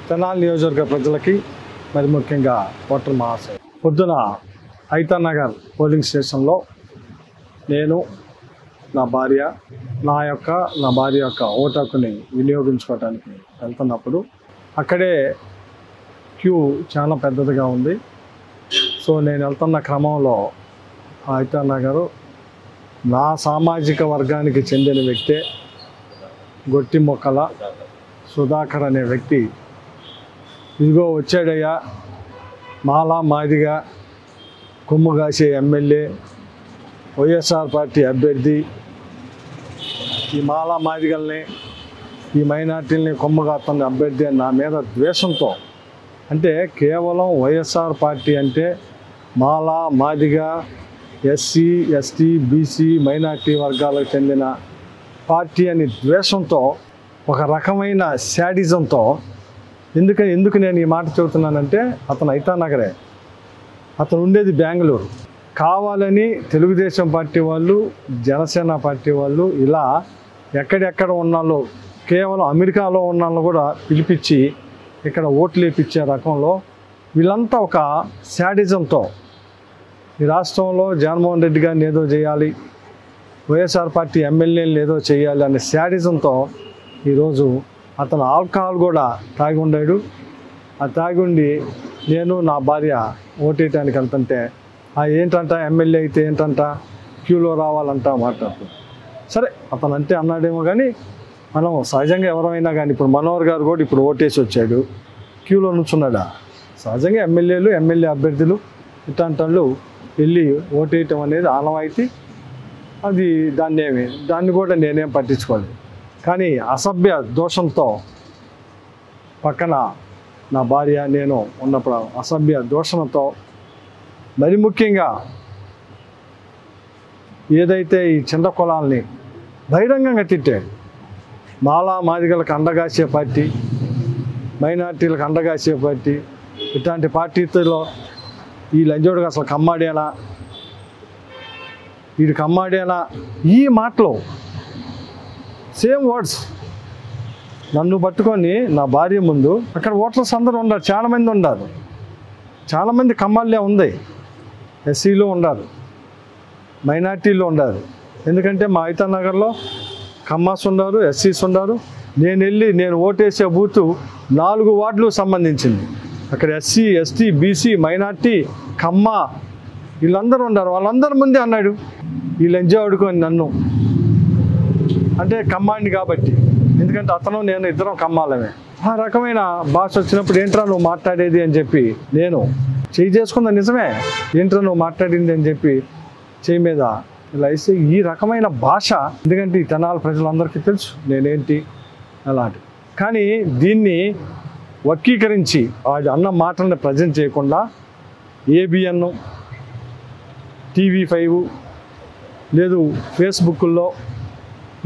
తెనాలి నియోజకవర్గ ప్రజలకి మరి ముఖ్యంగా ఓటర్ మహాశయ పొద్దున ఐతా నగర్ పోలింగ్ స్టేషన్లో నేను నా భార్య ఓటు హక్కుని వినియోగించుకోవడానికి వెళ్తున్నప్పుడు అక్కడే క్యూ చాలా పెద్దదిగా ఉంది. సో నేను వెళ్తున్న క్రమంలో ఐతా నగరు నా సామాజిక వర్గానికి చెందిన వ్యక్తే గొట్టి మొక్కల సుధాకర్ అనే వ్యక్తి ఇదిగో వచ్చాడయ్యా, మాలా మాదిగా కొమ్ము కాసే ఎమ్మెల్యే, వైఎస్ఆర్ పార్టీ అభ్యర్థి, ఈ మాలా మాదిగల్ని ఈ మైనార్టీలని కొమ్ము కాస్తున్న అభ్యర్థి అని నా మీద ద్వేషంతో, అంటే కేవలం వైఎస్ఆర్ పార్టీ అంటే మాలా Madiga SC ST BC minority వర్గాలకు చెందిన పార్టీ అని ద్వేషంతో, ఒక రకమైన శాడిజంతో, ఎందుకు నేను ఈ మాట చెబుతున్నానంటే అతను ఐతా నగరే, అతను ఉండేది బెంగళూరు. కావాలని తెలుగుదేశం పార్టీ వాళ్ళు, జనసేన పార్టీ వాళ్ళు ఇలా ఎక్కడెక్కడ ఉన్నాలో, కేవలం అమెరికాలో ఉన్నాళ్ళు కూడా పిలిపించి ఇక్కడ ఓట్లు వేయించే రకంలో వీళ్ళంతా ఒక శాడిజంతో ఈ రాష్ట్రంలో జగన్మోహన్ రెడ్డి గారిని ఏదో చేయాలి, వైఎస్ఆర్ పార్టీ ఎమ్మెల్యేలు ఏదో చేయాలి అనే శాడిజంతో ఈరోజు అతను ఆల్కహాల్ కూడా తాగి ఉండాడు. ఆ తాగి ఉండి నేను నా భార్య ఓటేయటానికి వెళ్తుంటే ఏంటంట ఎమ్మెల్యే అయితే ఏంటంట క్యూలో రావాలంట మాట్లాడుతూ. సరే అతను అంటే అన్నాడేమో కానీ మనం సహజంగా ఎవరైనా కానీ ఇప్పుడు మనోహర్ గారు కూడా ఇప్పుడు ఓటేసి వచ్చాడు, క్యూలో నుంచున్నాడా? సహజంగా ఎమ్మెల్యే అభ్యర్థులు ఇట్లాంటి వాళ్ళు వెళ్ళి ఓటేయటం అనేది ఆనవాయితీ. అది దాన్ని కూడా నేనేం పట్టించుకోలేదు. కానీ అసభ్య దోషంతో పక్కన నా భార్య నేను ఉన్నప్పుడు అసభ్య దోషంతో, మరి ముఖ్యంగా ఏదైతే ఈ చిన్న కులాల్ని బహిరంగంగా తిట్టాడు, మాలా మాదిగలకు అండగాసే పార్టీ, మైనార్టీలకు అండగాసే పార్టీ, ఇట్లాంటి పార్టీలో ఈ లంజోడుగా అసలు కమ్మాడేనా, వీడు కమ్మాడేనా, ఈ మాటలు సేమ్ వర్డ్స్ నన్ను పట్టుకొని నా భార్య ముందు అక్కడ ఓటర్స్ అందరూ ఉన్నారు, చాలామంది ఉన్నారు, చాలామంది కమ్మాళ్ళే ఉంది, ఎస్సీలో ఉన్నారు, మైనార్టీలో ఉన్నారు. ఎందుకంటే మా ఐతా నగర్లో కమ్మాస్ ఉన్నారు, ఎస్సీస్ ఉన్నారు. నేను ఓటేసే బూతు 4 వార్డులకు సంబంధించింది. అక్కడ ఎస్సీ ఎస్టీ బీసీ మైనార్టీ కమ్మ వీళ్ళందరూ ఉన్నారు. వాళ్ళందరి ముందే అన్నాడు ఈ లంజా ఆడుకొని నన్ను, అంటే కమ్మాడిని కాబట్టి, ఎందుకంటే అతను నేను ఇద్దరం కమ్మాలమే. ఆ రకమైన భాష వచ్చినప్పుడు ఏంట్రా నువ్వు మాట్లాడేది అని చెప్పి నేను చేయి చేసుకున్నా, నిజమే ఏంట్రా నువ్వు మాట్లాడింది అని చెప్పి చేయి మీద ఇలా వేస్తే ఈ రకమైన భాష, ఎందుకంటే ఈ తెనాలి ప్రజలందరికీ తెలుసు నేనేంటి అలాంటి. కానీ దీన్ని వర్గీకరించి వాడి అన్న మాటలను ప్రజెంట్ చేయకుండా ఏబిఎన్, TV5 లేదు ఫేస్బుక్లో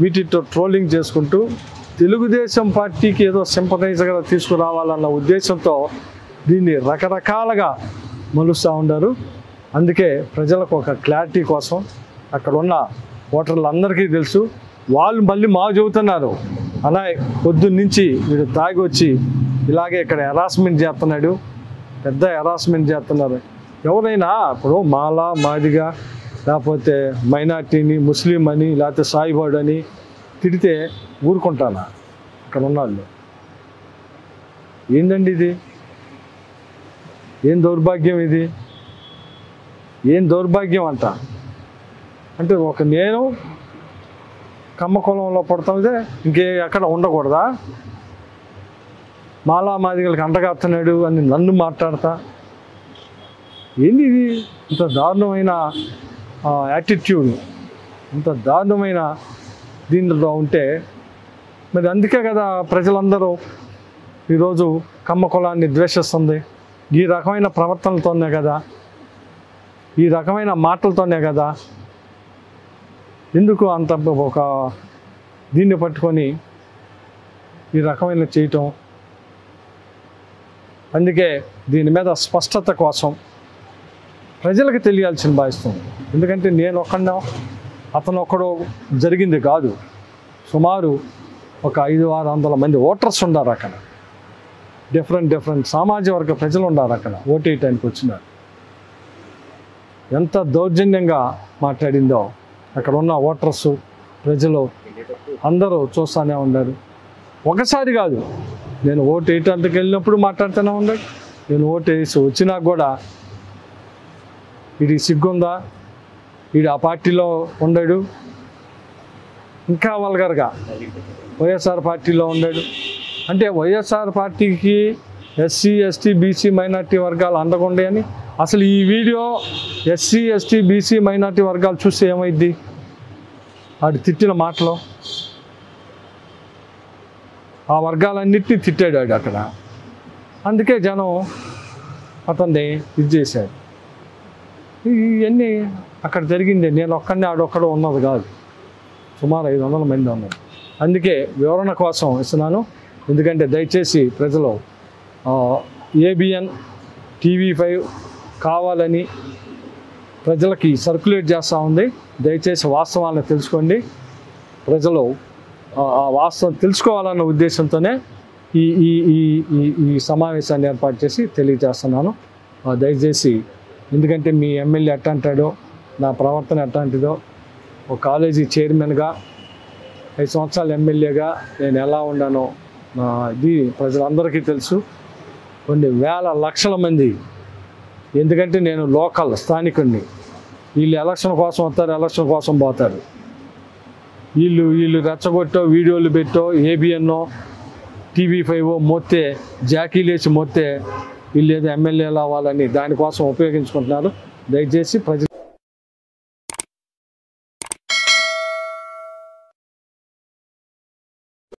వీటితో ట్రోలింగ్ చేసుకుంటూ తెలుగుదేశం పార్టీకి ఏదో సింపథైజర్గా తీసుకురావాలన్న ఉద్దేశంతో దీన్ని రకరకాలుగా మలుస్తూ ఉన్నారు. అందుకే ప్రజలకు ఒక క్లారిటీ కోసం అక్కడ ఉన్న ఓటర్లందరికీ తెలుసు. వాళ్ళు మళ్ళీ చెబుతున్నారు, అలా పొద్దున్నుంచి వీడు తాగి వచ్చి ఇలాగే ఇక్కడ హెరాస్మెంట్ చేస్తున్నాడు, పెద్ద హెరాస్మెంట్ చేస్తున్నారు. ఎవరైనా ఇప్పుడు మాలా మాదిగా లేకపోతే మైనార్టీని ముస్లిం అని లేకపోతే సాయిబాడు అని తిడితే ఊరుకుంటానా? ఇక్కడ ఉన్నాళ్ళు ఏందండి ఇది? ఏం దౌర్భాగ్యం ఇది? ఏం దౌర్భాగ్యం అంట అంటే నేను కమ్మ కులంలో పుడతాదే ఎక్కడ ఉండకూడదా? మాలా మాదిగలకు అంటగాస్తున్నాడు అని నన్ను మాట్లాడతా, ఏంది ఇది? ఇంత దారుణమైన యాటిట్యూడ్, ఇంత దారుణమైన దీనిలో ఉంటే మరి అందుకే కదా ప్రజలందరూ ఈరోజు కమ్మ కులాన్ని ద్వేషిస్తుంది. ఈ రకమైన ప్రవర్తనలతోనే కదా, ఈ రకమైన మాటలతోనే కదా. ఎందుకు అంత ఒక దీన్ని పట్టుకొని ఈ రకమైన చేయటం? అందుకే దీని మీద స్పష్టత కోసం ప్రజలకు తెలియాల్సిన భావిస్తుంది. ఎందుకంటే నేను ఒక్కడో అతను ఒక్కడో జరిగింది కాదు, సుమారు ఒక 500-600 మంది ఓటర్స్ ఉన్నారు అక్కడ. డిఫరెంట్ సామాజిక వర్గ ప్రజలు ఉన్నారు అక్కడ ఓటు వేయటానికి వచ్చినారు. ఎంత దౌర్జన్యంగా మాట్లాడిందో అక్కడ ఉన్న ఓటర్సు ప్రజలు అందరూ చూస్తూనే ఉన్నారు. ఒకసారి కాదు, నేను ఓటు వేయటానికి వెళ్ళినప్పుడు మాట్లాడుతూనే ఉన్నాడు. నేను ఓటు వేసి వచ్చినా కూడా వీడికి సిగ్గుందా, వీడు ఆ పార్టీలో ఉండడు, ఇంకా వల్గర్గా వైఎస్ఆర్ పార్టీలో ఉన్నాడు అంటే వైఎస్ఆర్ పార్టీకి ఎస్సీ ఎస్టీ బీసీ మైనార్టీ వర్గాలు అందకుండా అని. అసలు ఈ video SC ST BC minority వర్గాలు చూస్తే ఏమైద్ది? వాడు తిట్టిన మాటలు ఆ వర్గాలన్నిటినీ తిట్టాడు వాడు అక్కడ. అందుకే జనం అతన్ని ఇది చేశాడు. ఇవన్నీ అక్కడ జరిగింది. నేను ఒక్కడిని ఆడొక్కడో ఉన్నది కాదు, సుమారు 500 మంది ఉన్నారు. అందుకే వివరణ కోసం ఇస్తున్నాను. ఎందుకంటే దయచేసి ప్రజలు ABN TV5 కావాలని ప్రజలకి సర్క్యులేట్ చేస్తూ ఉంది. దయచేసి వాస్తవాలను తెలుసుకోండి. ప్రజలు ఆ వాస్తవం తెలుసుకోవాలన్న ఉద్దేశంతోనే ఈ ఈ ఈ ఈ సమావేశాన్ని ఏర్పాటు చేసి తెలియజేస్తున్నాను. దయచేసి, ఎందుకంటే మీ ఎమ్మెల్యే ఎట్టంటాడో, నా ప్రవర్తన ఎట్టంటిదో, ఒక కాలేజీ చైర్మన్గా 5 సంవత్సరాలు ఎమ్మెల్యేగా నేను ఎలా ఉన్నానో ఇది ప్రజలందరికీ తెలుసు. కొన్ని వేల లక్షల మంది, ఎందుకంటే నేను లోకల్ స్థానికుడిని. వీళ్ళు ఎలక్షన్ కోసం వస్తారు, ఎలక్షన్ కోసం పోతారు. వీళ్ళు రెచ్చగొట్టో వీడియోలు పెట్టో ABN TV5 మొత్తే జాకీలు వేసి మొత్తే వీళ్ళు ఏదో ఎమ్మెల్యేలు అవ్వాలని దానికోసం ఉపయోగించుకుంటున్నారు. దయచేసి ప్రజలు